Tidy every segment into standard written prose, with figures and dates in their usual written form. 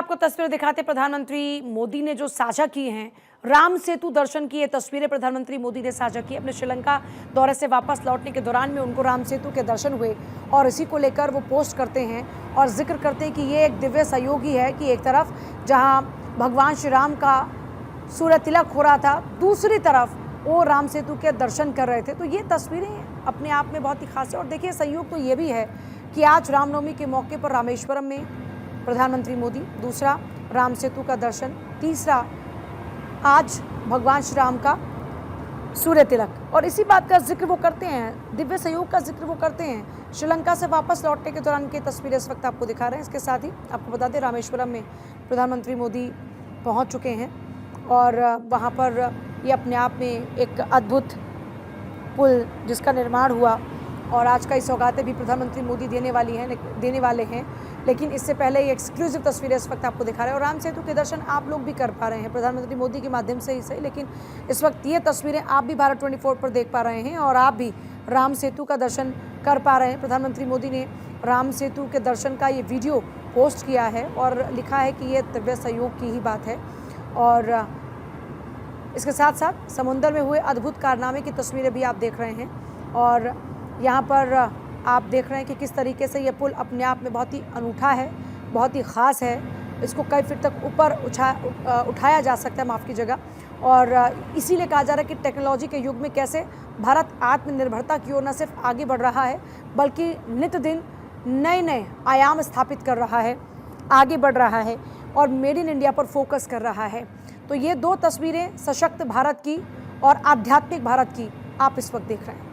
आपको तस्वीरें दिखाते, प्रधानमंत्री मोदी ने जो साझा की हैं राम सेतु दर्शन की ये तस्वीरें प्रधानमंत्री मोदी ने साझा की। अपने श्रीलंका दौरे से वापस लौटने के दौरान में उनको राम सेतु के दर्शन हुए और इसी को लेकर वो पोस्ट करते हैं और जिक्र करते हैं कि ये एक दिव्य सहयोग ही है कि एक तरफ जहां भगवान श्री राम का सूर्य तिलक हो रहा था, दूसरी तरफ वो राम सेतु के दर्शन कर रहे थे। तो ये तस्वीरें अपने आप में बहुत ही खास है। और देखिए, सहयोग तो ये भी है कि आज रामनवमी के मौके पर रामेश्वरम में प्रधानमंत्री मोदी, दूसरा राम सेतु का दर्शन, तीसरा आज भगवान श्री राम का सूर्य तिलक। और इसी बात का जिक्र वो करते हैं, दिव्य सहयोग का जिक्र वो करते हैं। श्रीलंका से वापस लौटने के दौरान की तस्वीरें इस वक्त आपको दिखा रहे हैं। इसके साथ ही आपको बता दें, रामेश्वरम में प्रधानमंत्री मोदी पहुंच चुके हैं और वहां पर ये अपने आप में एक अद्भुत पुल जिसका निर्माण हुआ और आज का इस सौगातें भी प्रधानमंत्री मोदी देने वाले हैं। लेकिन इससे पहले ये एक्सक्लूसिव तस्वीरें इस वक्त आपको दिखा रहे हैं और राम सेतु के दर्शन आप लोग भी कर पा रहे हैं प्रधानमंत्री मोदी के माध्यम से ही सही, लेकिन इस वक्त ये तस्वीरें आप भी भारत 24 पर देख पा रहे हैं और आप भी राम सेतु का दर्शन कर पा रहे हैं। प्रधानमंत्री मोदी ने राम सेतु के दर्शन का ये वीडियो पोस्ट किया है और लिखा है कि ये दिव्य सहयोग की ही बात है। और इसके साथ साथ समुद्र में हुए अद्भुत कारनामे की तस्वीरें भी आप देख रहे हैं और यहाँ पर आप देख रहे हैं कि किस तरीके से ये पुल अपने आप में बहुत ही अनूठा है, बहुत ही ख़ास है। इसको कई फीट तक ऊपर उठाया जा सकता है, माफ़ कीजिएगा। और इसीलिए कहा जा रहा है कि टेक्नोलॉजी के युग में कैसे भारत आत्मनिर्भरता की ओर न सिर्फ आगे बढ़ रहा है बल्कि नित दिन नए नए आयाम स्थापित कर रहा है, आगे बढ़ रहा है और मेड इन इंडिया पर फोकस कर रहा है। तो ये दो तस्वीरें सशक्त भारत की और आध्यात्मिक भारत की आप इस वक्त देख रहे हैं।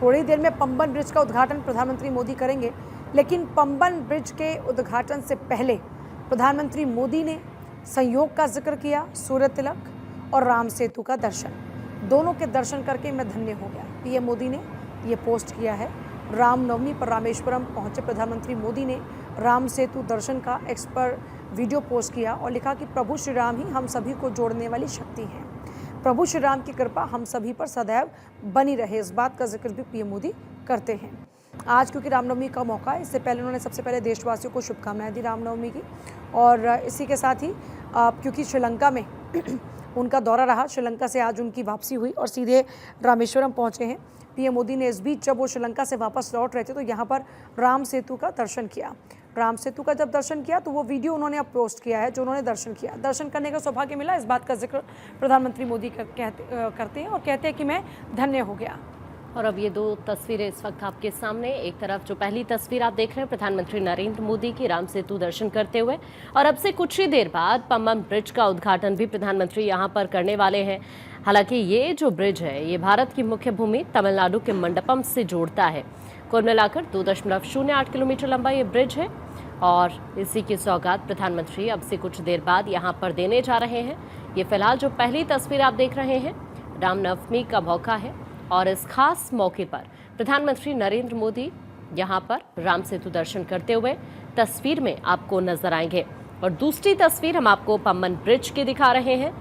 थोड़ी देर में पंबन ब्रिज का उद्घाटन प्रधानमंत्री मोदी करेंगे, लेकिन पंबन ब्रिज के उद्घाटन से पहले प्रधानमंत्री मोदी ने संयोग का जिक्र किया, सूर्य तिलक और राम सेतु का दर्शन। दोनों के दर्शन करके मैं धन्य हो गया। पीएम मोदी ने ये पोस्ट किया है। रामनवमी पर रामेश्वरम पहुंचे प्रधानमंत्री मोदी ने राम सेतु दर्शन का एक्स पर वीडियो पोस्ट किया और लिखा कि प्रभु श्री राम ही हम सभी को जोड़ने वाली शक्ति हैं। प्रभु श्री राम की कृपा हम सभी पर सदैव बनी रहे। इस बात का जिक्र भी पीएम मोदी करते हैं। आज क्योंकि रामनवमी का मौका है, इससे पहले उन्होंने सबसे पहले देशवासियों को शुभकामनाएं दी रामनवमी की। और इसी के साथ ही क्योंकि श्रीलंका में उनका दौरा रहा, श्रीलंका से आज उनकी वापसी हुई और सीधे रामेश्वरम पहुंचे हैं पीएम मोदी ने। इस बीच जब वो श्रीलंका से वापस लौट रहे थे तो यहाँ पर राम सेतु का दर्शन किया। राम सेतु का जब दर्शन किया तो वो वीडियो उन्होंने अब पोस्ट किया है जो उन्होंने दर्शन किया। दर्शन करने का सौभाग्य मिला, इस बात का जिक्र प्रधानमंत्री मोदी करते हैं और कहते हैं कि मैं धन्य हो गया। और अब ये दो तस्वीरें इस वक्त आपके सामने, एक तरफ जो पहली तस्वीर आप देख रहे हैं प्रधानमंत्री नरेंद्र मोदी की राम सेतु दर्शन करते हुए, और अब से कुछ ही देर बाद पंबन ब्रिज का उद्घाटन भी प्रधानमंत्री यहाँ पर करने वाले हैं। हालांकि ये जो ब्रिज है ये भारत की मुख्य भूमि तमिलनाडु के मंडपम से जोड़ता है। कुल मिलाकर 2.08 किलोमीटर लंबा ये ब्रिज है और इसी की सौगात प्रधानमंत्री अब से कुछ देर बाद यहाँ पर देने जा रहे हैं। ये फिलहाल जो पहली तस्वीर आप देख रहे हैं, रामनवमी का मौका है और इस खास मौके पर प्रधानमंत्री नरेंद्र मोदी यहाँ पर राम सेतु दर्शन करते हुए तस्वीर में आपको नजर आएंगे। और दूसरी तस्वीर हम आपको पंबन ब्रिज की दिखा रहे हैं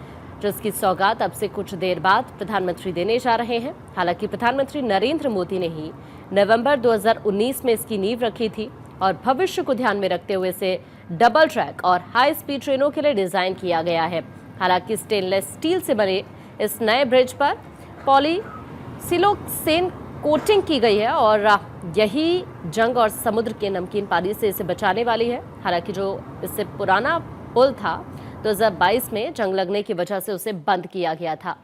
जिसकी सौगात अब से कुछ देर बाद प्रधानमंत्री देने जा रहे हैं। हालांकि प्रधानमंत्री नरेंद्र मोदी ने ही नवंबर 2019 में इसकी नींव रखी थी और भविष्य को ध्यान में रखते हुए इसे डबल ट्रैक और हाई स्पीड ट्रेनों के लिए डिजाइन किया गया है। हालांकि स्टेनलेस स्टील से बने इस नए ब्रिज पर पॉलीसिलोक्सेन कोटिंग की गई है और यही जंग और समुद्र के नमकीन पानी से इसे बचाने वाली है। हालांकि जो इससे पुराना पुल था 2022 में जंग लगने की वजह से उसे बंद किया गया था।